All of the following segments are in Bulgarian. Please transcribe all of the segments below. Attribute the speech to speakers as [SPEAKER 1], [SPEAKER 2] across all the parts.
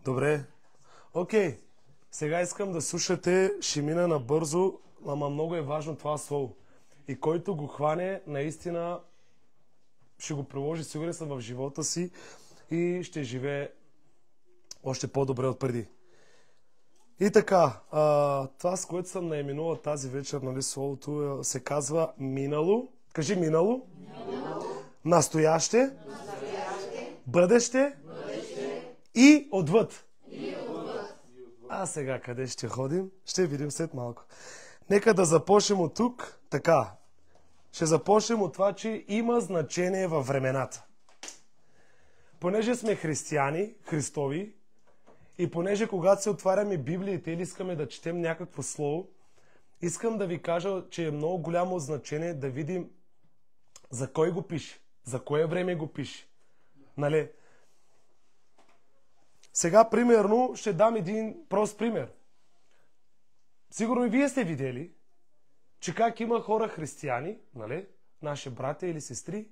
[SPEAKER 1] Добре. Окей. Сега искам да слушате, ще мина набързо, ама много е важно това слово. И който го хване, наистина ще го приложи, сигурен съм, в живота си и ще живее още по-добре от преди. И така, това, с което съм наименувал тази вечер, нали, словото се казва минало. Кажи минало. Настояще. Бъдеще. И отвъд. А сега къде ще ходим? Ще видим след малко. Нека да започнем от тук. Така. Ще започнем от това, че има значение във времената. Понеже сме християни, Христови, и понеже когато се отваряме Библиите или искаме да четем някакво слово, искам да ви кажа, че е много голямо значение да видим за кой го пише, за кое време го пише. Нали? Сега, примерно, ще дам един прост пример. Сигурно и вие сте видели, че как има хора християни, нали, наши братя или сестри,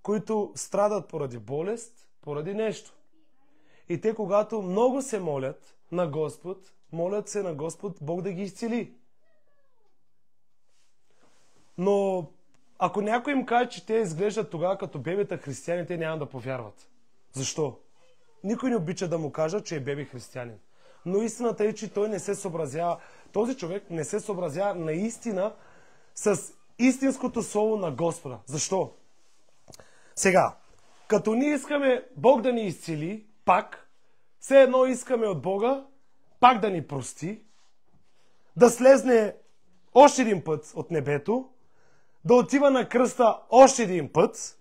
[SPEAKER 1] които страдат поради болест, поради нещо. И те, когато много се молят на Господ, молят се на Господ Бог да ги изцели. Но ако някой им каже, че те изглеждат тогава като бебета християни, те няма да повярват. Защо? Никой не обича да му кажа, че е беби християнин. Но истината е, че той не се съобразява, този човек не се съобразява наистина с истинското слово на Господа. Защо? Сега, като ние искаме Бог да ни изцели, пак, все едно искаме от Бога, пак да ни прости, да слезне още един път от небето, да отива на кръста още един път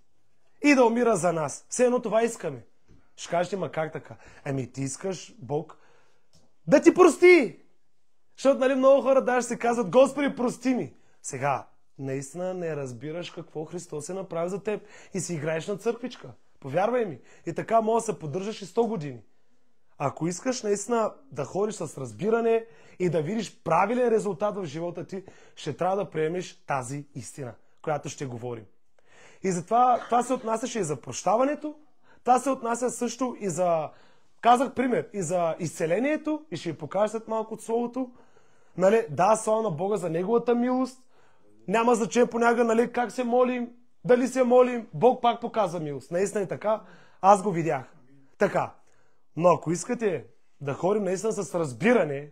[SPEAKER 1] и да умира за нас. Все едно това искаме. Ще кажете, ма как така? Ами ти искаш Бог да ти прости. Защото, нали, много хора даже се казват, Господи, прости ми. Сега, наистина не разбираш какво Христос е направил за теб и си играеш на църквичка. Повярвай ми. И така може да се поддържаш и 100 години. Ако искаш наистина да ходиш с разбиране и да видиш правилен резултат в живота ти, ще трябва да приемеш тази истина, която ще говорим. И затова това се отнасяше и за прощаването, това се отнася също и за, казах пример, и за изцелението, и ще ви покажа след малко от Словото. Нали, да, слава на Бога за Неговата милост. Няма значение понякога, нали, как се молим, дали се молим, Бог пак показва милост. Наистина и така, аз го видях. Така, но ако искате да ходим наистина с разбиране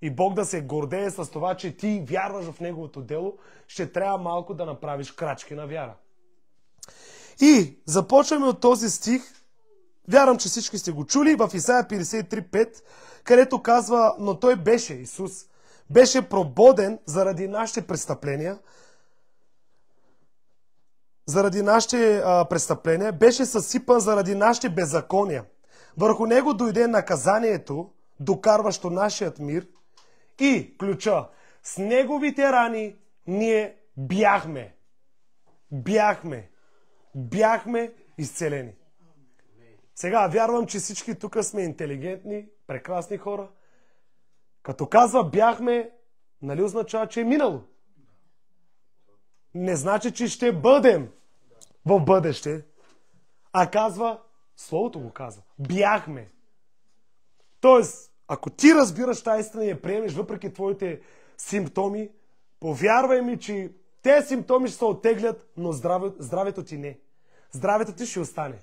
[SPEAKER 1] и Бог да се гордее с това, че ти вярваш в Неговото дело, ще трябва малко да направиш крачки на вяра. И започваме от този стих, вярвам, че всички сте го чули, в Исаия 53:5, където казва, но той беше, Исус, беше прободен заради нашите престъпления, беше съсипан заради нашите беззакония. Върху него дойде наказанието, докарващо нашият мир, и ключа, с неговите рани ние бяхме изцелени. Сега вярвам, че всички тук сме интелигентни, прекрасни хора. Като казва бяхме, нали означава, че е минало? Не значи, че ще бъдем в бъдеще, а казва, Словото го казва, бяхме. Тоест, ако ти разбираш тази истина и я приемеш въпреки твоите симптоми, повярвай ми, че тези симптоми ще се оттеглят, но здравето ти не. Здравето ти ще остане.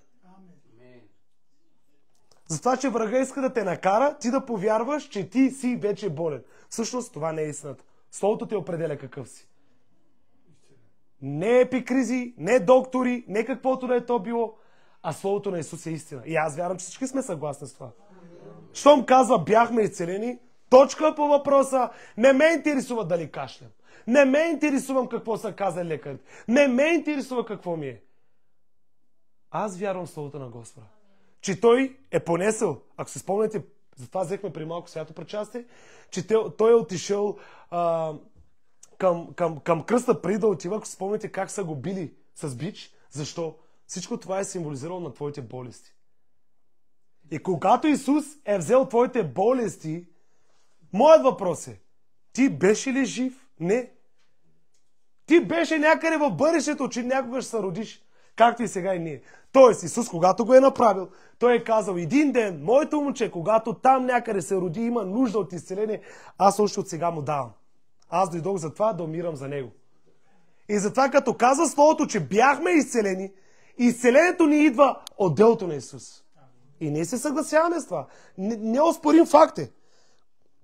[SPEAKER 1] Затова, че врага иска да те накара, ти да повярваш, че ти си вече болен. Всъщност това не е истината. Словото те определя какъв си. Не епикризи, не доктори, не каквото да е то било, а Словото на Исус е истина. И аз вярвам, че всички сме съгласни с това. Щом казва бяхме изцелени, точка по въпроса, не ме интересува дали кашлям. Не ме интересувам какво са казали лекарите. Не ме интересува какво ми е. Аз вярвам в Словото на Господа. Че Той е понесъл, ако се спомняте, затова взехме при малко свято причастие, че Той е отишъл към кръста преди да отива, ако се спомняте как са го били с бич. Защо? Всичко това е символизирало на твоите болести. И когато Исус е взел твоите болести, моят въпрос е, ти беше ли жив? Не. Ти беше някъде в бъдещето, че някога ще се родиш. Както и сега и ние. Тоест Исус, когато го е направил, той е казал: един ден, моето момче, когато там някъде се роди, има нужда от изцеление, аз още от сега му давам. Аз дойдох за това да умирам за него. И затова като каза Словото, че бяхме изцелени, изцелението ни идва от делото на Исус. И ние се съгласяваме с това. Не оспорим факти.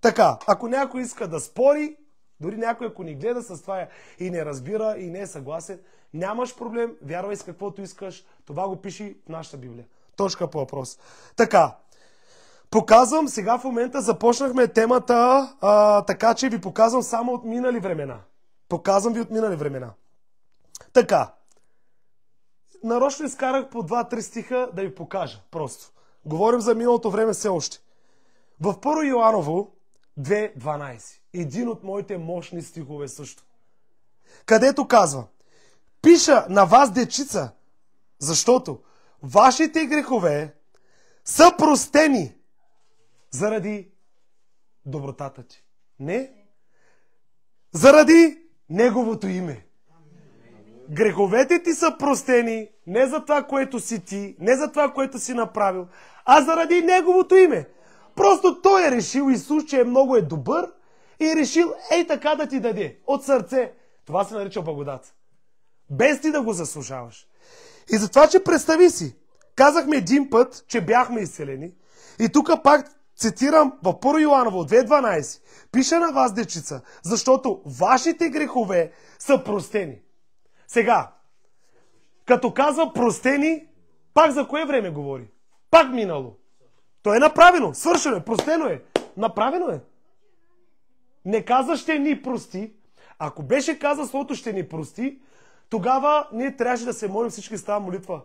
[SPEAKER 1] Така, ако някой иска да спори, дори някой ако ни гледа с това и не разбира и не е съгласен, нямаш проблем, вярвай с каквото искаш, това го пиши в нашата Библия. Точка по въпрос. Така, показвам, сега в момента започнахме темата, така че ви показвам само от минали времена. Показвам ви от минали времена. Така, нарочно изкарах по 2-3 стиха да ви покажа. Просто. Говорим за миналото време все още. В 1 Йоаново 2.12. Един от моите мощни стихове също. Където казва: пиша на вас, дечица, защото вашите грехове са простени заради добротата ти. Не? Заради Неговото име. Греховете ти са простени не за това, което си ти, не за това, което си направил, а заради Неговото име. Просто Той е решил, Исус, че много е добър и е решил ей така да ти даде от сърце. Това се нарича благодат. Без ти да го заслужаваш. И затова, че представи си, казахме един път, че бяхме изцелени, и тук пак цитирам в 1 Йоаново 2.12. Пиша на вас, дечица, защото вашите грехове са простени. Сега, като казва простени, пак за кое време говори? Пак минало. То е направено, свършено е, простено е. Направено е. Не каза ще ни прости. Ако беше каза словото ще ни прости, тогава ние трябваше да се молим всички с тази молитва.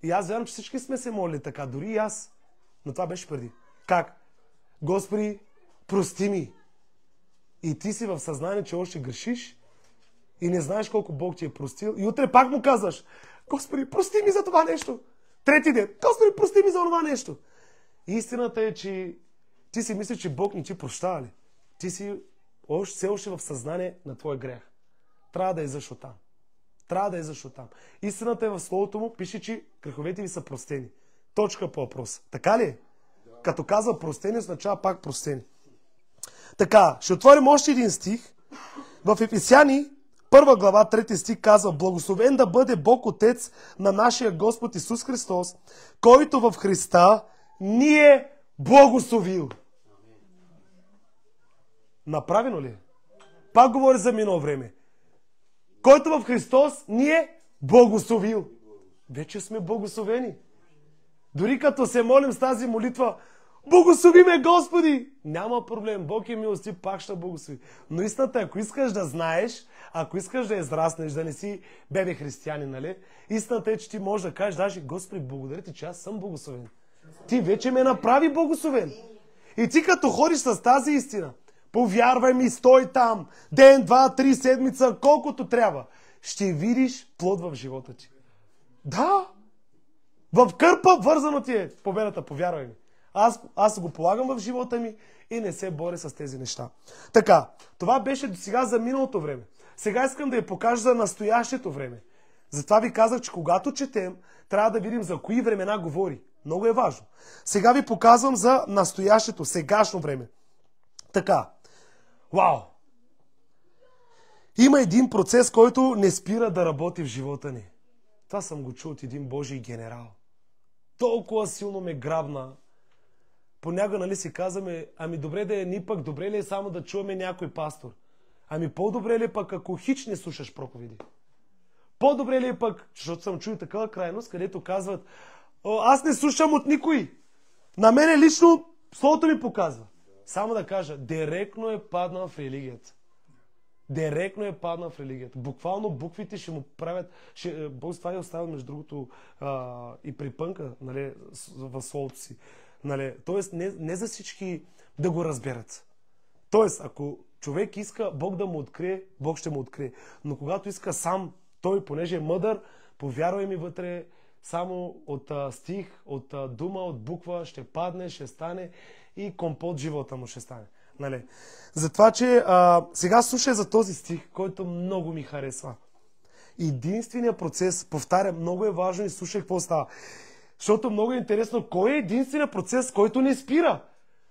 [SPEAKER 1] И аз вярвам, че всички сме се молили така, дори и аз. Но това беше преди. Как? Господи, прости ми. И ти си в съзнание, че още грешиш и не знаеш колко Бог ти е простил. И утре пак му казваш: Господи, прости ми за това нещо. Трети ден: Господи, прости ми за това нещо. И истината е, че ти си мислиш, че Бог не ти прощава ли? Ти си все още в съзнание на твой грех. Трябва да излезеш оттам. Трябва да излезеш оттам. Истината е в Словото му, пише, че греховете ви са простени. Точка по въпрос. Така ли е? Като казва простени, означава пак простени. Така, ще отворим още един стих. В Ефесяни, 1 глава, 3 стих казва: благословен да бъде Бог Отец на нашия Господ Исус Христос, който в Христа ни е благословил. Направено ли? Пак говори за минало време. Който в Христос ни е благословил. Вече сме благословени. Дори като се молим с тази молитва: благослови ме, Господи! Няма проблем. Бог е милостив, пак ще благослови. Но истината, ако искаш да знаеш, ако искаш да израснеш, да не си бебе християнин, нали? Истината е, че ти можеш да кажеш даже: Господи, благодаря ти, че аз съм благословен. Ти вече ме направи благословен. И ти като ходиш с тази истина, повярвай ми, стой там, ден, 2, 3, седмица, колкото трябва, ще видиш плод в живота ти. Да! В кърпа вързано ти е победата, повярвай ми. Аз го полагам в живота ми и не се боря с тези неща. Така, това беше до сега за миналото време. Сега искам да я покажа за настоящето време. Затова ви казах, че когато четем, трябва да видим за кои времена говори. Много е важно. Сега ви показвам за настоящето, сегашно време. Така. Вау! Има един процес, който не спира да работи в живота ни. Това съм го чул от един Божий генерал. Толкова силно ме грабна. Понякога, нали, си казваме: ами добре да е ни пък, добре ли е само да чуваме някой пастор? Ами по-добре ли е пък, ако хич не слушаш проповеди? По-добре ли е пък, защото съм чул такава крайност, където казват: аз не слушам от никой. На мене лично Словото ми показва. Само да кажа, директно е паднал в религията. Директно е паднал в религията. Буквално буквите ще му правят... Бог това е оставил, между другото, и припънка, нали, в Словото си. Нали, тоест, не за всички да го разберат. Тоест, ако човек иска Бог да му открие, Бог ще му открие. Но когато иска сам той, понеже е мъдър, повярвай ми, вътре само от стих, от дума, от буква ще падне, ще стане и компот живота му ще стане. Нали? Затова, че сега слушай за този стих, който много ми харесва. Единственият процес, повтарям, много е важно и слушай какво става. Защото много е интересно, кой е единственият процес, който не спира.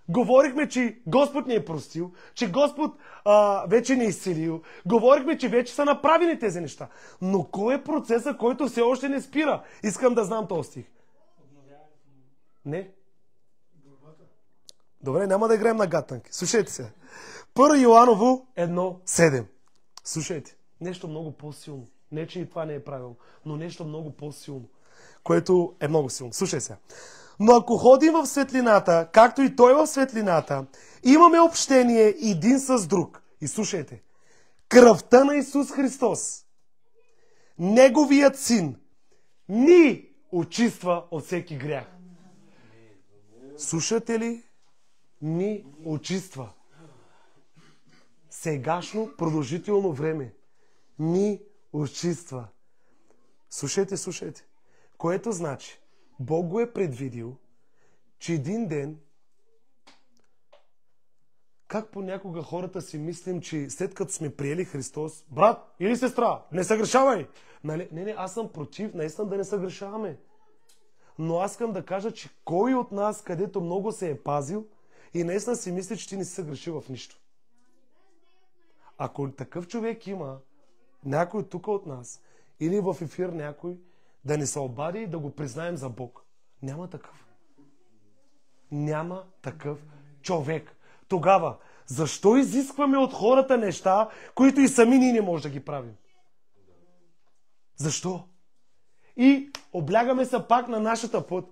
[SPEAKER 1] Говорихме, че Господ ни е простил, че Господ вече ни е изцелил. Говорихме, че вече са направени тези неща. Но кой е процесът, който все още не спира? Искам да знам този стих. Не. Добре, няма да играем на гатанки. Слушайте се. 1 Йоаново 1:7. Слушайте. Нещо много по-силно. Не, че и това не е правилно, но нещо много по-силно, което е много силно. Слушай се. Но ако ходим в светлината, както и Той в светлината, имаме общение един с друг. И слушайте. Кръвта на Исус Христос, Неговият Син, ни очиства от всеки грях. Слушате ли? Ни очиства. Сегашно продължително време. Ни очиства. Слушайте, слушайте. Което значи, Бог го е предвидил, че един ден, как понякога хората си мислим, че след като сме приели Христос, брат или сестра, не съгрешавай! Нали? Не, аз съм против, наистина да не съгрешаваме. Но аз искам да кажа, че кой от нас, където много се е пазил и наистина си мисли, че ти не си съгрешил в нищо. Ако такъв човек има, някой тук от нас, или в ефир някой, да не се обади и да го признаем за Бог. Няма такъв. Няма такъв човек. Тогава, защо изискваме от хората неща, които и сами ние не можем да ги правим? Защо? И облягаме се пак на нашата път.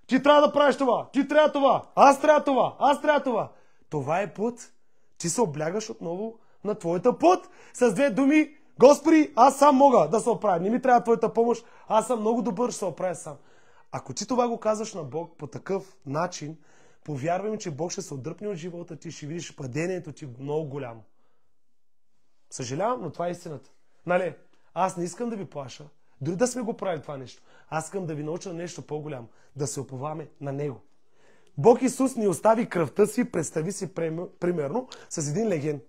[SPEAKER 1] Ти трябва да правиш това, ти трябва това, аз трябва това, аз трябва това. Това е път. Ти се облягаш отново на твоята път. С две думи, Господи, аз сам мога да се оправя. Не ми трябва твоята помощ, аз съм много добър, ще се оправя сам. Ако ти това го казваш на Бог по такъв начин, повярвай ми, че Бог ще се отдръпне от живота ти, ще видиш падението ти много голямо. Съжалявам, но това е истината. Нали? Аз не искам да ви плаша, дори да сме го правили това нещо. Аз искам да ви науча на нещо по-голямо, да се уповаме на Него. Бог Исус ни остави кръвта си, представи си примерно, с един леген.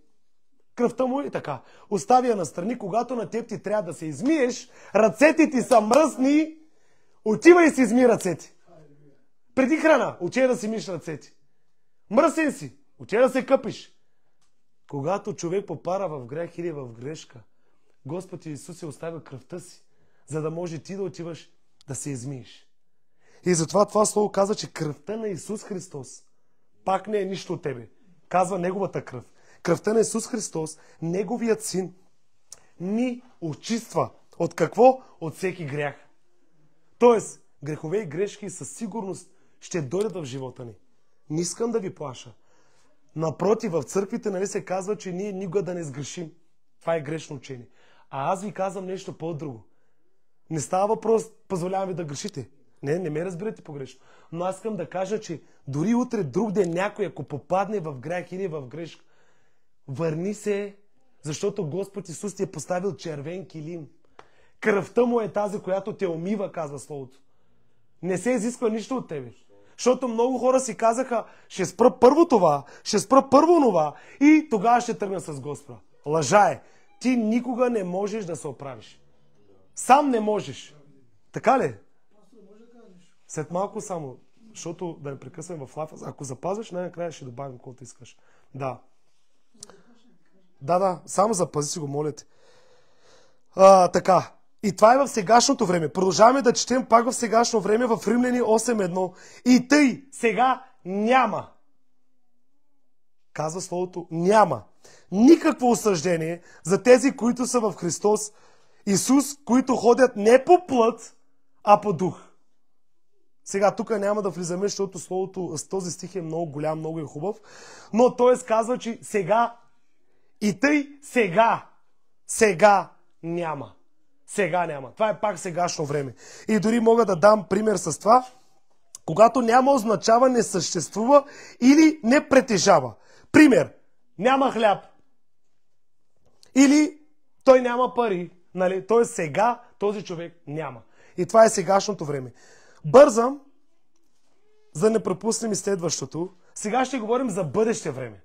[SPEAKER 1] Кръвта му и така. Остави я настрани, когато на теб ти трябва да се измиеш, ръцете ти са мръсни, отивай и си изми ръцете. Преди храна, отивай да си миеш ръцете. Мръсен си, отивай да се къпиш. Когато човек попара в грех или в грешка, Господ Исус е оставил кръвта си, за да може ти да отиваш да се измиеш. И затова това слово казва, че кръвта на Исус Христос пак не е нищо от тебе. Казва Неговата кръв. Кръвта на Исус Христос, Неговият Син, ни очиства. От какво? От всеки грях. Тоест, грехове и грешки със сигурност ще дойдат в живота ни. Не искам да ви плаша. Напротив, в църквите се казва, че ние никога да не сгрешим. Това е грешно учение. А аз ви казвам нещо по-друго. Не става въпрос, позволявам ви да грешите. Не ме разбирате погрешно. Но аз искам да кажа, че дори утре, друг ден някой, ако попадне в грях или в грешка, върни се, защото Господ Исус ти е поставил червен килим. Кръвта му е тази, която те умива, казва Словото. Не се изисква нищо от тебе. Защото много хора си казаха, ще спра първо това, ще спра първо това и тогава ще тръгна с Господа. Лъжа е. Ти никога не можеш да се оправиш. Сам не можеш. Така ли? След малко само, защото да не прекъсваме в лайфа. Ако запазваш, най-накрая ще добавим колкото искаш. Да. Да, само запази си го, моля те. Така. И това е в сегашното време. Продължаваме да четем пак в сегашно време в Римляни 8.1. И тъй, сега няма. Казва Словото, няма никакво осъждение за тези, които са в Христос Исус, които ходят не по плът, а по дух. Сега тук няма да влизаме, защото Словото с този стих е много голям, много е хубав, но той казва, че сега и тъй сега няма. Сега няма. Това е пак сегашно време. И дори мога да дам пример с това. Когато няма означава не съществува или не притежава. Пример. Няма хляб. Или той няма пари. Нали? Т.е. сега този човек няма. И това е сегашното време. Бързам, за да не пропуснем и следващото. Сега ще говорим за бъдеще време.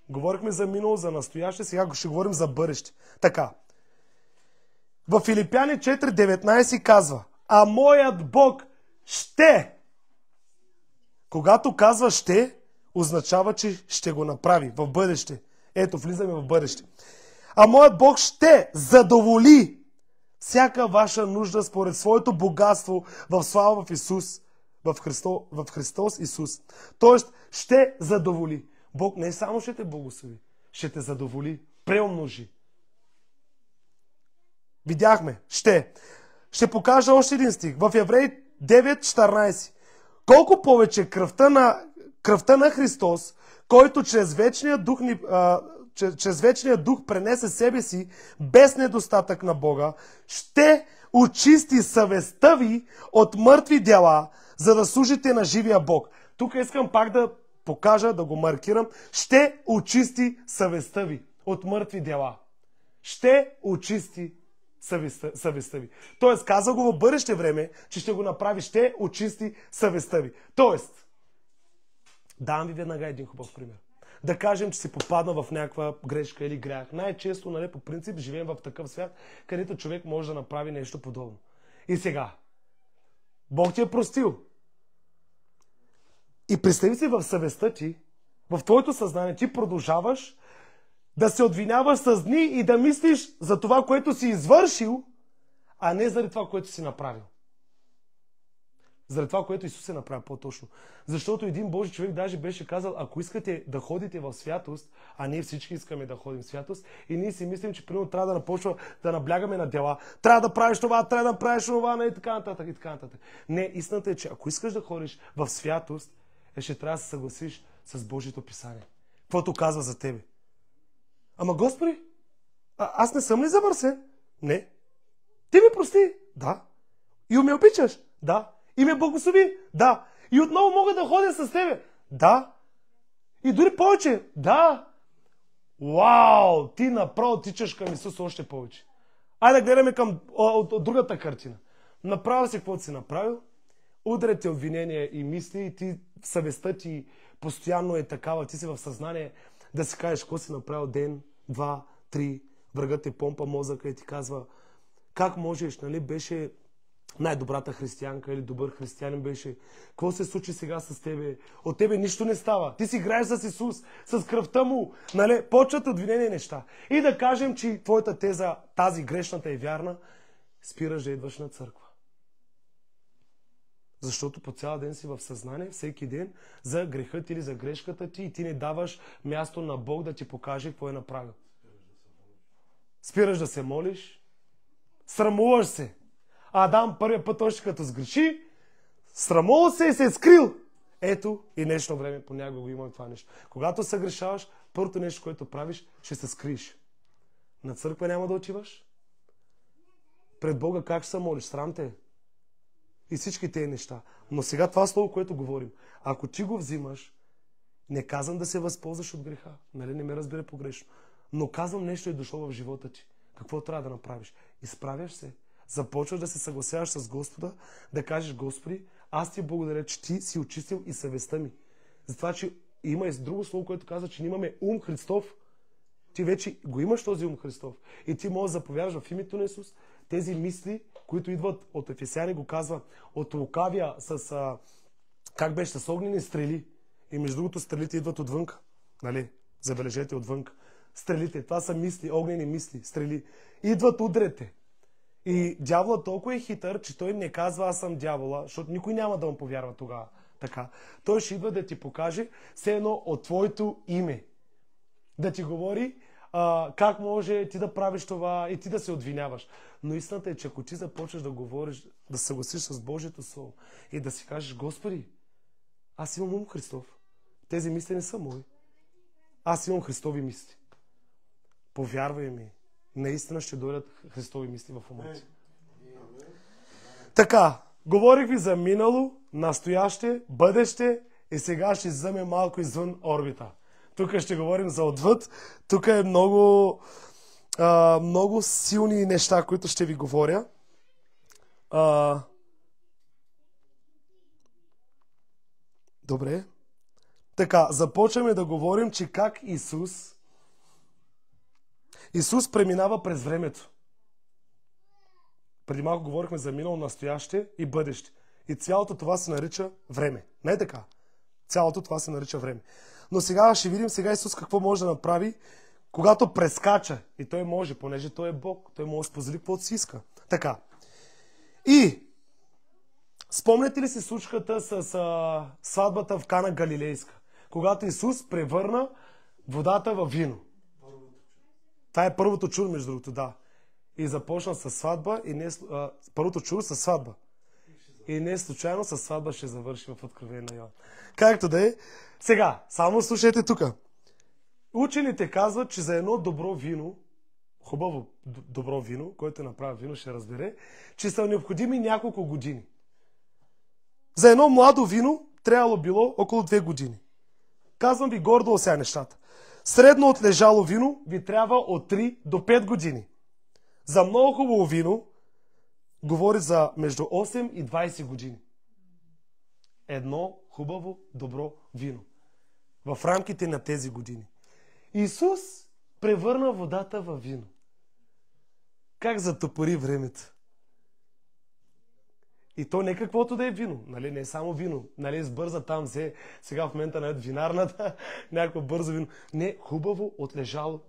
[SPEAKER 1] Говорихме за минало, за настояще, сега ще говорим за бъдеще. Така. В Филипяни 4:19 казва: а моят Бог ще. Когато казва ще, означава, че ще го направи в бъдеще. Ето, влизаме в бъдеще. А моят Бог ще задоволи всяка ваша нужда според своето богатство в слава в Исус, в Христос Исус. Тоест, ще задоволи. Бог не само ще те благослови, ще те задоволи, преумножи. Видяхме, ще. Ще покажа още един стих. В Евреи 9:14. Колко повече кръвта на Христос, който чрез вечния дух пренесе себе си без недостатък на Бога, ще очисти съвестта ви от мъртви дела, за да служите на живия Бог. Тук искам пак да покажа, да го маркирам. Ще очисти съвестта ви от мъртви дела. Ще очисти съвестта ви. Тоест, каза го в бъдеще време, че ще го направи, ще очисти съвестта ви. Тоест, давам ви веднага един хубав пример. Да кажем, че си попадна в някаква грешка или грях. Най-често, нали, по принцип, живеем в такъв свят, където човек може да направи нещо подобно. И сега, Бог ти е простил. И представи си в съвестта ти, в твоето съзнание, ти продължаваш да се обвиняваш с дни и да мислиш за това, което си извършил, а не заради това, което си направил. Заради това, което Исус е направил по-точно. Защото един Божи човек даже беше казал: ако искате да ходите в святост, а ние всички искаме да ходим в святост, и ние си мислим, че примерно трябва да напочва да наблягаме на дела, трябва да правиш това, трябва да направиш това, и така нататък, и така нататък. Не, истината е, че ако искаш да ходиш в святост, ще трябва да се съгласиш с Божието писание. Каквото казва за тебе. Ама Господи, аз не съм ли замърсен? Не. Ти ми прости? Да. И ме обичаш? Да. И ме благослови? Да. И отново мога да ходя с тебе? Да. И дори повече? Да. Вау! Ти направо тичаш към Исус още повече. Айде да гледаме към от другата картина. Направил си каквото си направил, удрят те обвинения и мисли, и ти съвестта ти постоянно е такава, ти си в съзнание да си кажеш какво си направил ден, 2, 3, врагът те помпа мозъка и ти казва: как можеш, нали, беше най-добрата християнка или добър християнин беше. Какво се случи сега с тебе? От тебе нищо не става. Ти си играеш с Исус, с кръвта му. Нали? Почват обвинени неща. И да кажем, че твоята теза, тази грешната е вярна, спираш да идваш на църква. Защото по цял ден си в съзнание, всеки ден, за грехът или за грешката ти, и ти не даваш място на Бог да ти покаже какво е направил. Спираш да се молиш, срамуваш се. Адам първия път още като сгреши, срамувал се и се е скрил. Ето и днешно време понякога го има това нещо. Когато се грешаваш, първото нещо, което правиш, ще се скриеш. На църква няма да отиваш. Пред Бога как ще се молиш? Срам те. И всички тези неща. Но сега това слово, което говорим, ако ти го взимаш, не казвам да се възползваш от греха. Нали, не ме разбира погрешно. Но казвам, нещо е дошло в живота ти. Какво трябва да направиш? Изправяш се. Започваш да се съгласяваш с Господа, да кажеш: Господи, аз ти благодаря, че ти си очистил и съвестта ми. Затова, че има и друго слово, което казва, че имаме ум Христов. Ти вече го имаш този ум Христов. И ти можеш да заповядаш в името на Исус тези мисли, които идват от Ефесяни, го казва, от лукавия с, как беше, с огнени стрели. И между другото стрелите идват отвънка. Нали? Забележете, отвънка. Стрелите, това са мисли, огнени мисли, стрели. Идват удрете. И дяволът толкова е хитър, че той не казва: аз съм дявола, защото никой няма да му повярва тогава. Така. Той ще идва да ти покаже все едно от твоето име. Да ти говори как може ти да правиш това и ти да се обвиняваш. Но истината е, че ако ти започнеш да говориш, да се съгласиш с Божието Слово и да си кажеш: Господи, аз имам ум Христов. Тези мисли не са мои. Аз имам Христови мисли. Повярвай ми, наистина ще дойдат Христови мисли в ума ти. Така, говорих ви за минало, настояще, бъдеще и сега ще вземем малко извън орбита. Тук ще говорим за отвъд. Тук е много силни неща, които ще ви говоря. Добре. Така, започваме да говорим, че как Исус преминава през времето. Преди малко говорихме за минало, настояще и бъдеще. И цялото това се нарича време. Не е така. Цялото това се нарича време. Но сега ще видим сега Исус какво може да направи, когато прескача. И той може, понеже той е Бог. Той може да спозволи каквото си иска. Така. И спомняте ли си случката с сватбата в Кана Галилейска? Когато Исус превърна водата в вино. Това е първото чудо, между другото, да. И започна с сватба, и не първото чудо с сватба. И не случайно с сватба ще завърши в Откровение на Йоан. Както да е. Сега, само слушайте тук. Учените казват, че за едно добро вино, хубаво добро вино, който направи вино, ще разбере, че са необходими няколко години. За едно младо вино трябвало било около 2 години. Казвам ви гордо сега нещата. Средно отлежало вино ви трябва от 3 до 5 години. За много хубаво вино говори за между 8 и 20 години. Едно хубаво, добро вино. В рамките на тези години. Исус превърна водата в вино. Как затопори времето? И то не каквото да е вино. Нали? Не е само вино. Нали? Сбърза там взе сега в момента на винарната някакво бързо вино. Не, хубаво, отлежало,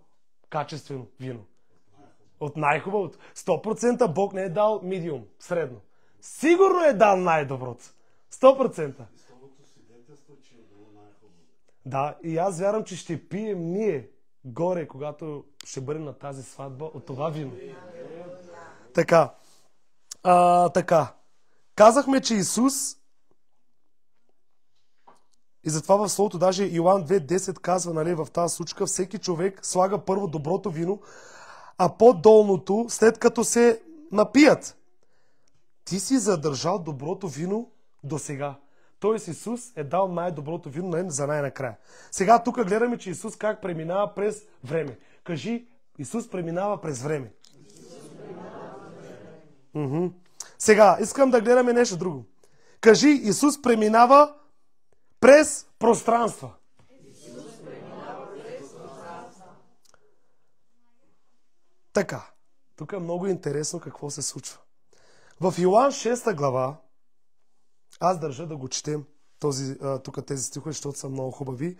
[SPEAKER 1] качествено вино. От най-хубавото. 100% Бог не е дал медиум, средно. Сигурно е дал най-доброто. 100%. Да, и аз вярвам, че ще пием ние горе, когато ще бъдем на тази сватба от това вино. Така. Така. Казахме, че Исус, и затова в Словото, даже Йоан 2.10 казва, нали, в тази случка, всеки човек слага първо доброто вино, а по-долното, след като се напият. Ти си задържал доброто вино до сега. Тоест Исус е дал най-доброто вино за най-накрая. Сега тук гледаме, че Исус как преминава през време. Кажи, Исус преминава през време. Сега, искам да гледаме нещо друго. Кажи, Исус преминава през пространства. Така, тук е много интересно какво се случва. В Йоан 6 глава, аз държа да го четем тук тези стихове, защото са много хубави.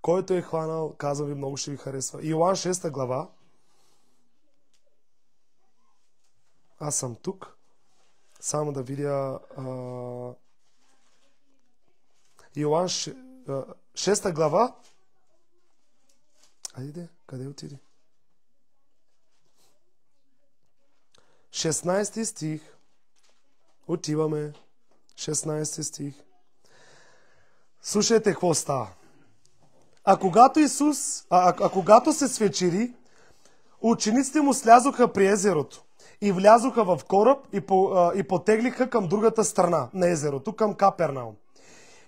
[SPEAKER 1] Който е хванал, казвам ви, много ще ви харесва. Йоан 6 глава. Аз съм тук. Само да видя Йоан 6 глава. Айде, къде отиде? 16 стих. Отиваме. 16 стих. Слушайте какво става. Когато се свечери, учениците му слязоха при езерото и влязоха в кораб и потеглиха към другата страна на езерото, към Капернаум.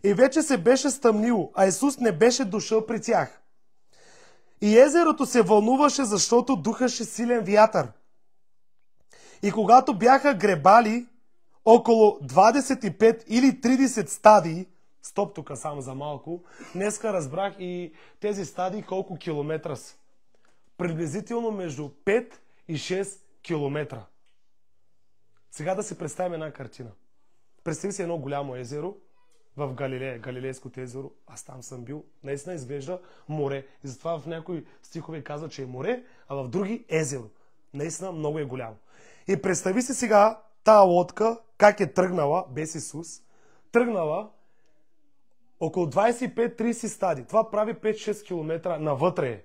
[SPEAKER 1] И вече се беше стъмнило, а Исус не беше дошъл при тях. И езерото се вълнуваше, защото духаше силен вятър. И когато бяха гребали около 25 или 30 стадии, стоп тук само за малко, днеска разбрах и тези стадии колко километра са. Приблизително между 5 и 6 километра. Сега да си представим една картина. Представи си едно голямо езеро в Галилея, Галилейското езеро. Аз там съм бил. Наистина изглежда море. И затова в някои стихове казва, че е море, а в други езеро. Наистина много е голямо. И представи си сега тая лодка, как е тръгнала, без Исус, тръгнала около 25-30 стадии. Това прави 5-6 км навътре е.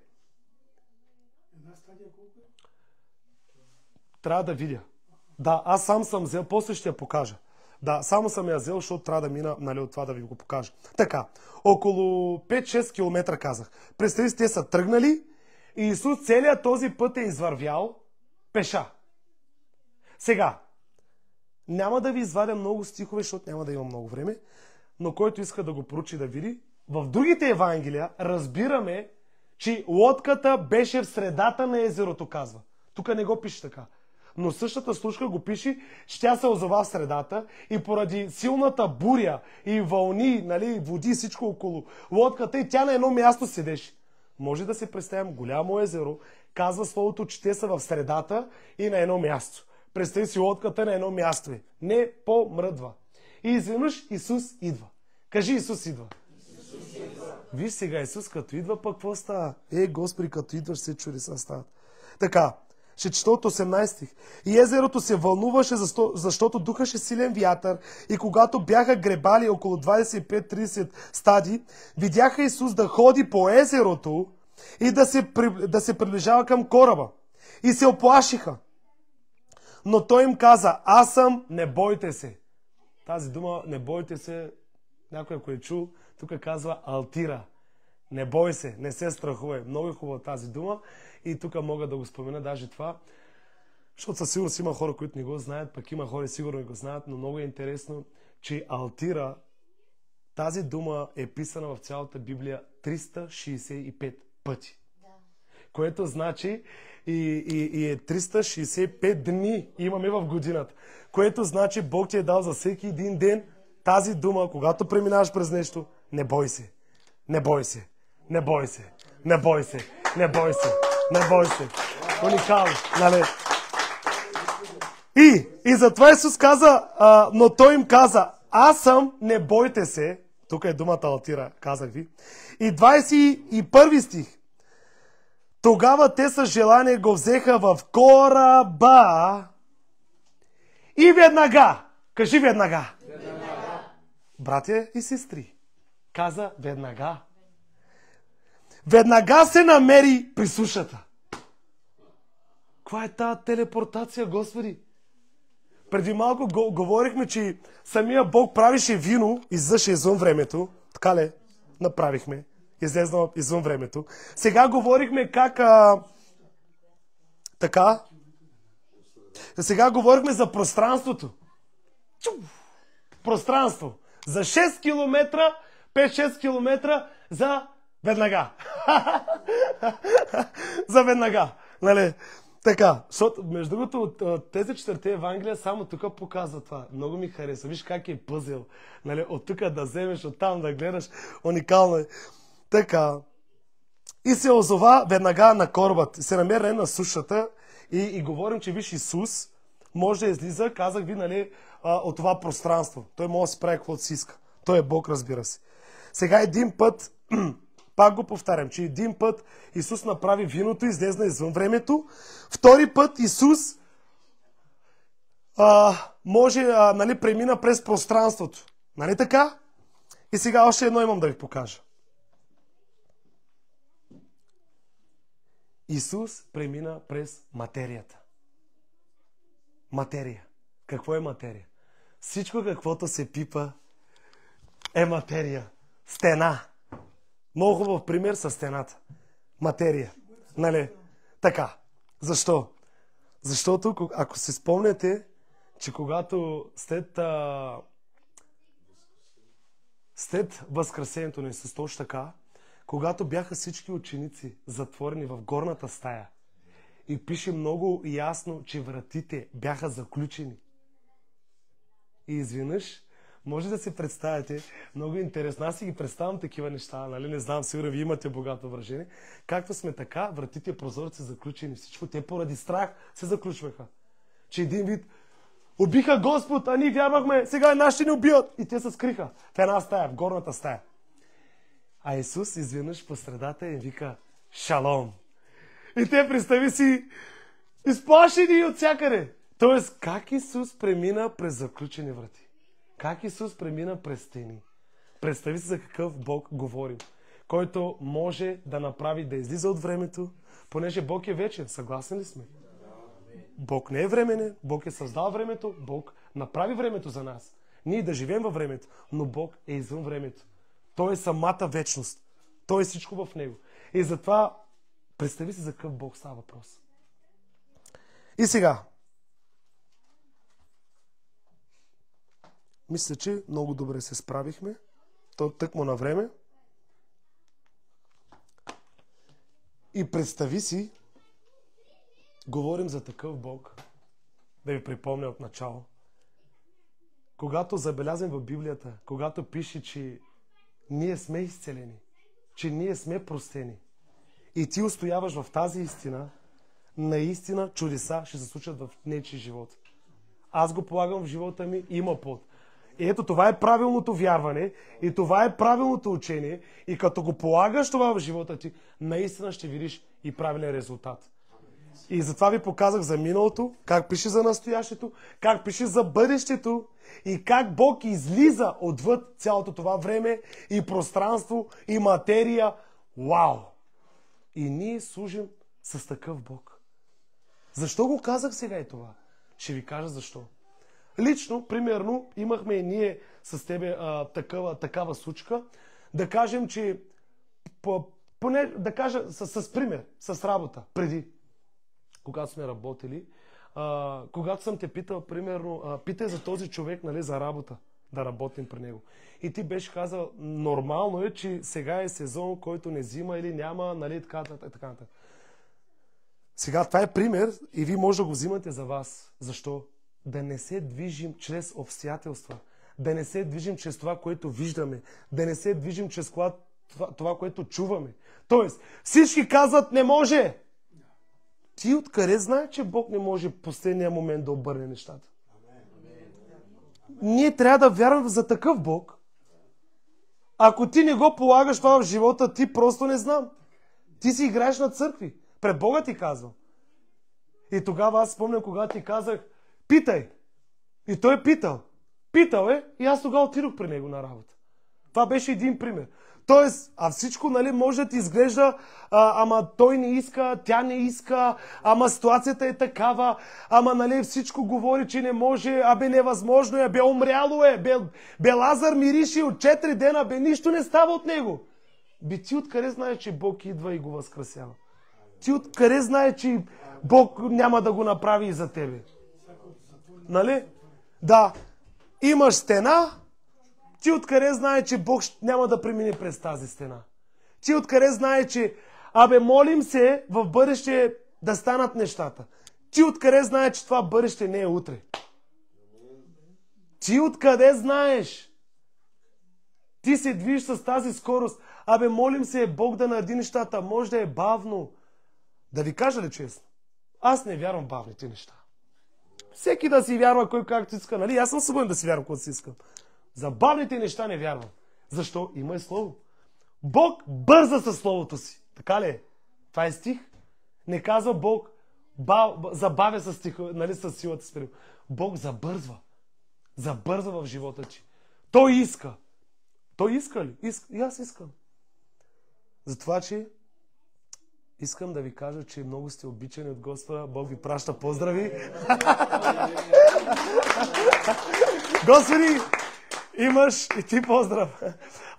[SPEAKER 2] Една стадия колко е?
[SPEAKER 1] Трябва да видя. Да, аз сам съм взел, после ще я покажа. Да, само съм я взел, защото трябва да мина, нали, от това да ви го покажа. Така, около 5-6 км казах. Представи си, те са тръгнали и Исус целият този път е извървял пеша. Сега, няма да ви извадя много стихове, защото няма да имам много време, но който иска да го проучи да види, в другите Евангелия разбираме, че лодката беше в средата на езерото, казва. Тук не го пише така. Но същата случка го пише, че тя се озова в средата и поради силната буря и вълни, нали, води и всичко около лодката и тя на едно място седеше. Може да се представим голямо езеро, казва Словото, че те са в средата и на едно място. Представи си лодката на едно място е. Не помръдва. И изведнъж Исус идва. Кажи, Исус идва.
[SPEAKER 2] Исус идва.
[SPEAKER 1] Виж сега, Исус като идва, пък какво става? Господи, като идваш, се чудеса стават. Така, ще чета от 18 стих. И езерото се вълнуваше, защото духаше силен вятър, и когато бяха гребали около 25-30 стади, видяха Исус да ходи по езерото и да се приближава към кораба. И се оплашиха. Но той им каза: аз съм, не бойте се. Тази дума, не бойте се, някой ако е чул, тук казва алтира. Не бой се, не се страхувай. Много е хубава тази дума и тук мога да го спомена даже това, защото със сигурност има хора, които не го знаят, пък има хора, сигурно не го знаят, но много е интересно, че алтира, тази дума е писана в цялата Библия 365 пъти. Което значи и е 365 дни имаме в годината. Което значи Бог ти е дал за всеки един ден тази дума, когато преминаваш през нещо: не бой се, не бой се, не бой се, не бой се, не бой се, не бой се. Уникално, нали? И затова Исус каза, но той им каза: аз съм, не бойте се. Тук е думата алтира, казах ви. И 21 стих. Тогава те с желание го взеха в кораба и веднага, кажи веднага. Братя и сестри, каза веднага. Веднага се намери при сушата. Каква е тази телепортация, Господи? Преди малко говорихме, че самия Бог правише вино, излъше извън времето. Така ли? Направихме. Излезна извън времето. Сега говорихме как... така. Сега говорихме за пространството. Пространство. За 6 км, 5-6 км за веднага. За веднага. Нали? Така, защото, между другото, от тези 4 Евангелия само тук показва това. Много ми хареса. Виж как е пъзел. Нали? От тук да вземеш, от там да гледаш. Уникално е. Така. И се озова веднага на корабът. Се намери на сушата и говорим, че виж Исус може да излиза, казах ви, нали, от това пространство. Той може да си прави каквото си иска. Той е Бог, разбира се. Сега един път, пак го повтарям, че един път Исус направи виното, излезна извън времето. Втори път Исус може, нали, премина през пространството. Нали така? И сега още едно имам да ви покажа. Исус премина през материята. Материя. Какво е материя? Всичко, каквото се пипа, е материя. Стена. Много хубав пример с стената. Материя. Нали? Така. Защо? Защото, ако се спомняте, че когато след възкресението на Исус, точно така, когато бяха всички ученици затворени в горната стая и пише много ясно, че вратите бяха заключени. И изведнъж, може да си представите, много интересно, аз си ги представям такива неща, нали? Не знам, сигурно ви имате богато въображение. Както сме така, вратите, прозорци заключени, всичко, те поради страх се заключваха. Че един вид: убиха Господ, а ние вярвахме, сега нашите ни убиват. И те се скриха в една стая, в горната стая. А Исус изведнъж по средата им вика: шалом. И те, представи си, изплашени от всякъде. Тоест, как Исус премина през заключени врати? Как Исус премина през стени? Представи си за какъв Бог говорим, който може да направи да излиза от времето, понеже Бог е вечен. Съгласен ли сме? Бог не е временен, Бог е създал времето, Бог направи времето за нас. Ние да живеем във времето, но Бог е извън времето. Той е самата вечност. Той е всичко в него. И затова представи си за какъв Бог става въпрос. И сега. Мисля, че много добре се справихме. То тъкмо на време. И представи си, говорим за такъв Бог, да ви припомня от начало. Когато забелязим в Библията, когато пише, че ние сме изцелени, че ние сме простени, и ти устояваш в тази истина, наистина чудеса ще се случат в нечи живот. аз го полагам в живота ми, има плод. И ето това е правилното вярване и това е правилното учение и като го полагаш това в живота ти, наистина ще видиш и правилен резултат. И затова ви показах за миналото, как пише за настоящето, как пише за бъдещето и как Бог излиза отвъд цялото това време и пространство и материя. Вау! И ние служим с такъв Бог. Защо го казах сега и това? Ще ви кажа защо. Лично, примерно, имахме и ние с тебе такава случка, да кажем, че поне да кажа с пример, с работа, преди, когато сме работили, когато съм те питал, примерно, питай за този човек, нали, за работа, да работим при него. И ти беше казал, нормално е, че сега е сезон, който не взима или няма, нали, така. Сега това е пример и вие може да го взимате за вас. Защо? Да не се движим чрез обстоятелства, да не се движим чрез това, което виждаме, да не се движим чрез това, което чуваме. Тоест, всички казват, не може. Ти откъде знаеш, че Бог не може в последния момент да обърне нещата? Ние трябва да вярваме за такъв Бог. Ако ти не го полагаш това в живота, ти просто не знам. Ти си играеш на църкви. Пред Бога ти казвам. И тогава аз спомням, когато ти казах, питай. И той е питал. Питал е и аз тогава отидох при него на работа. Това беше един пример. Тоест, а всичко, нали, може да ти изглежда, ама той не иска, тя не иска, ама ситуацията е такава, ама, нали, всичко говори, че не може, абе невъзможно е, бе умряло е, бе Лазар мирише от 4 дена, бе нищо не става от него. Бе ти откъде знаеш, че Бог идва и го възкръсява? Ти откъде знаеш, че Бог няма да го направи и за тебе? Нали? Да. Имаш стена, ти откъде знае, че Бог няма да премине през тази стена? Ти откъде знае, че молим се в бъдеще да станат нещата? Ти откъде знае, че това бъдеще не е утре? Ти откъде знаеш? Ти се движиш с тази скорост. Молим се Бог да нареди нещата. Може да е бавно. Да ви кажа ли честно? Аз не вярвам в бавните неща. Всеки да си вярва кой както иска, нали? Аз съм свободен да си вярвам когато си искам. За бавните неща не вярвам. Защо? Има и слово. Бог бърза със словото си. Така ли е? Това е стих. Не казва Бог забавя с стиха, нали, с силата си. Бог забързва. Забързва в живота ти. Той иска. Той иска ли? И аз искам. Затова, че искам да ви кажа, че много сте обичани от Господа. Бог ви праща поздрави. Господи, имаш и ти поздрав.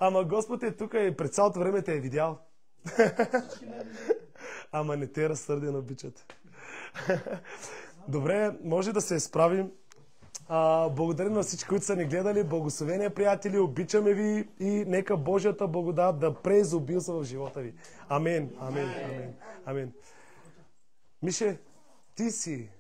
[SPEAKER 1] Ама Господ е тук и пред цялото време те е видял. Ама не те разсърден обичате. Добре, може да се изправим. Благодарим на всички, които са ни гледали. Благословения, приятели, обичаме ви и нека Божията благодат да преизобилства в живота ви. Амин, амин, амин, амин. Мише, ти си